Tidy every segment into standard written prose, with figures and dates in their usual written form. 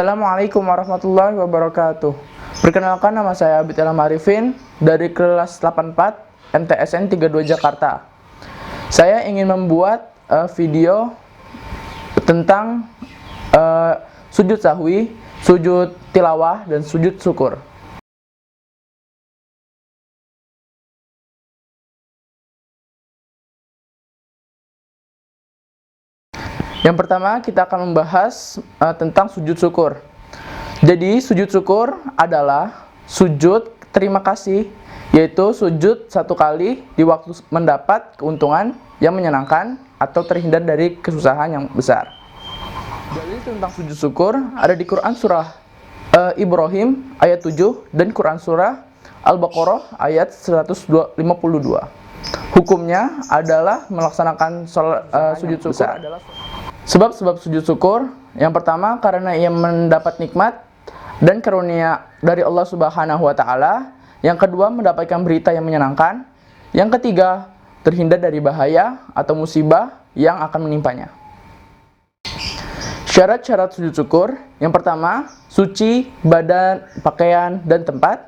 Assalamualaikum warahmatullahi wabarakatuh. Perkenalkan, nama saya Abid Ilham Arifin dari kelas 84 MTSN 32 Jakarta. Saya ingin membuat video tentang sujud sahwi, sujud tilawah, dan sujud syukur. Yang pertama, kita akan membahas tentang sujud syukur. Jadi, sujud syukur adalah sujud terima kasih, yaitu sujud satu kali di waktu mendapat keuntungan yang menyenangkan atau terhindar dari kesusahan yang besar. Dalil tentang sujud syukur ada di Quran surah Ibrahim ayat 7 dan Quran surah Al-Baqarah ayat 152. Hukumnya adalah melaksanakan sujud syukur. Sebab-sebab sujud syukur, yang pertama karena ia mendapat nikmat dan karunia dari Allah Subhanahu wa Ta'ala. Yang kedua, mendapatkan berita yang menyenangkan. Yang ketiga, terhindar dari bahaya atau musibah yang akan menimpanya. Syarat-syarat sujud syukur, yang pertama, suci badan, pakaian, dan tempat.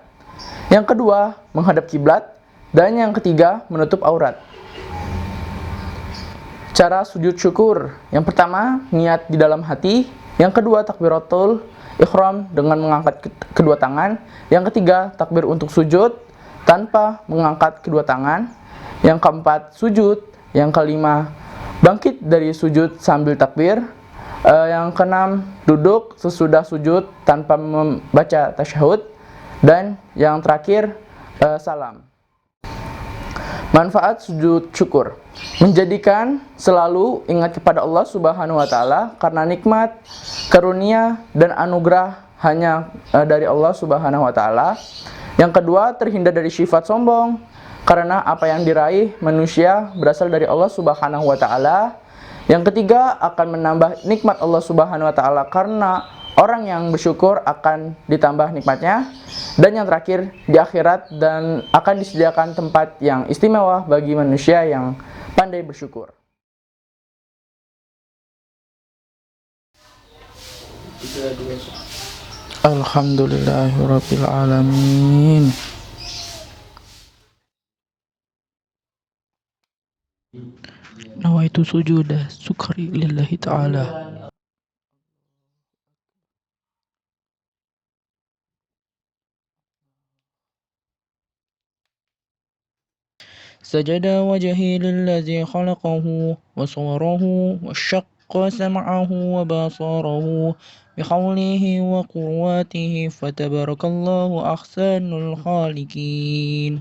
Yang kedua, menghadap kiblat. Dan yang ketiga, menutup aurat. Cara sujud syukur, yang pertama, niat di dalam hati. Yang kedua, takbiratul ihram dengan mengangkat kedua tangan. Yang ketiga, takbir untuk sujud tanpa mengangkat kedua tangan. Yang keempat, sujud. Yang kelima, bangkit dari sujud sambil takbir. Yang keenam, duduk sesudah sujud tanpa membaca tasyahud. Dan yang terakhir, salam. Manfaat sujud syukur: menjadikan selalu ingat kepada Allah Subhanahu wa Ta'ala, karena nikmat, karunia, dan anugerah hanya dari Allah Subhanahu wa Ta'ala. Yang kedua, terhindar dari sifat sombong, karena apa yang diraih manusia berasal dari Allah Subhanahu wa Ta'ala. Yang ketiga, akan menambah nikmat Allah Subhanahu wa Ta'ala, karena orang yang bersyukur akan ditambah nikmatnya. Dan yang terakhir, di akhirat dan akan disediakan tempat yang istimewa bagi manusia yang pandai bersyukur. Alhamdulillahirabbil alamin. Nawaitu sujuda syukri lillahi ta'ala. سجد وجهي للذي خلقه وصوره وشق سمعه وبصره بحوله وقوته فتبارك الله أحسن الخالقين.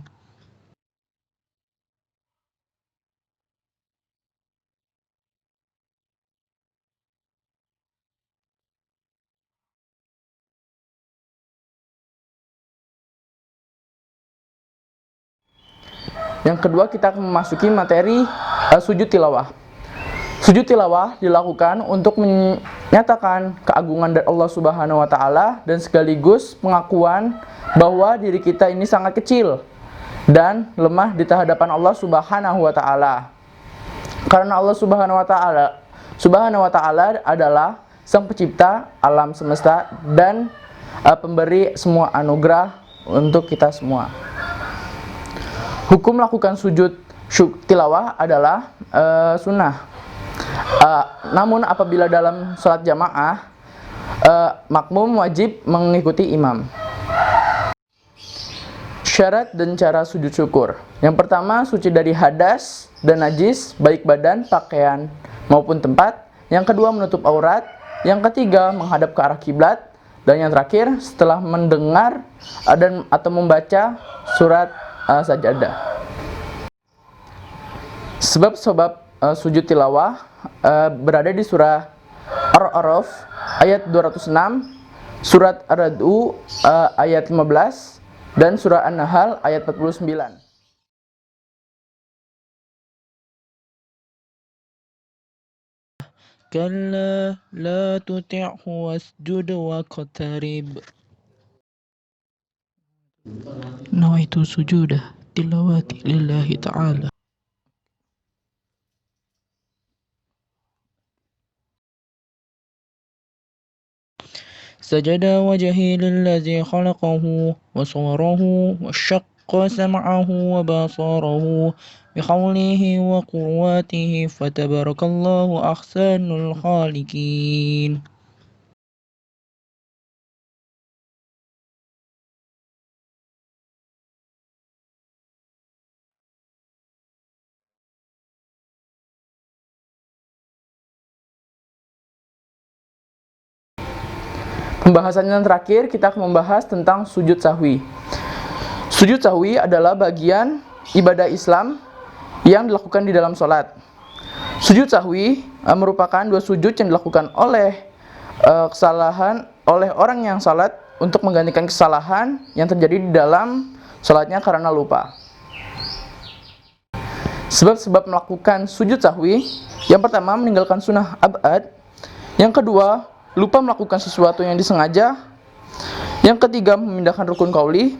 Yang kedua, kita akan memasuki materi sujud tilawah. Sujud tilawah dilakukan untuk menyatakan keagungan dari Allah Subhanahu wa Ta'ala dan sekaligus pengakuan bahwa diri kita ini sangat kecil dan lemah di hadapan Allah Subhanahu wa Ta'ala. Karena Allah Subhanahu wa Ta'ala adalah Sang Pencipta alam semesta dan pemberi semua anugerah untuk kita semua. Hukum melakukan sujud tilawah adalah sunnah. Namun apabila dalam sholat jamaah, makmum wajib mengikuti imam. Syarat dan cara sujud syukur: yang pertama, suci dari hadas dan najis, baik badan, pakaian, maupun tempat. Yang kedua, menutup aurat. Yang ketiga, menghadap ke arah kiblat. Dan yang terakhir, setelah mendengar atau membaca surat sajadah. Sebab-sebab sujud tilawah berada di surah Ar-A'raf ayat 206, surat Ar-Ra'd ayat 15, dan surah An-Nahl ayat 49. Kalla la tuti'hu wasjud waqtarib. Nawaitu sujuda tilawati lillahi ta'ala. سجد وجهي للذي خلقه وصوره وشق سمعه وبصره بحوله وقوته فتبارك الله أحسن الخالقين. Pembahasan yang terakhir, kita akan membahas tentang sujud sahwi. Sujud sahwi adalah bagian ibadah Islam yang dilakukan di dalam sholat. Sujud sahwi merupakan dua sujud yang dilakukan oleh orang yang sholat untuk menggantikan kesalahan yang terjadi di dalam sholatnya karena lupa. Sebab-sebab melakukan sujud sahwi, yang pertama meninggalkan sunnah abad, yang kedua lupa melakukan sesuatu yang disengaja, yang ketiga memindahkan rukun qauli,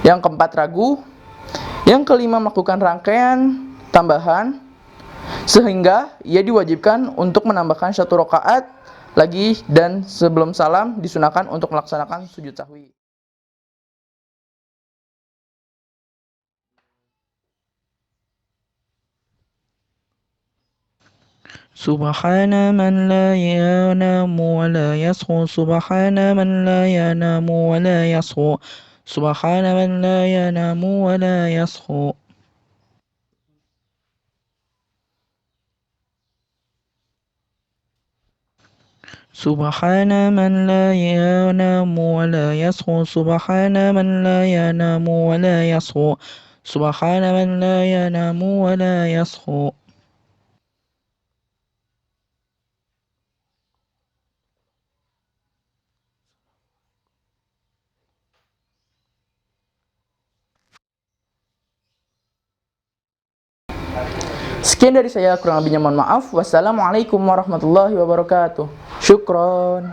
yang keempat ragu, yang kelima melakukan rangkaian tambahan sehingga ia diwajibkan untuk menambahkan 1 rakaat lagi dan sebelum salam disunahkan untuk melaksanakan sujud sahwi. Subhana man la yanamu wa la yashu, subhana man la yanamu wa la yashu, subhana man la yanamu wa la yashu. Subhana man la yanamu wa la yashu, subhana man la yanamu wa la yashu, subhana man la yanamu wa la yashu. Sekian dari saya, kurang lebihnya mohon maaf. Wassalamualaikum warahmatullahi wabarakatuh. Syukron.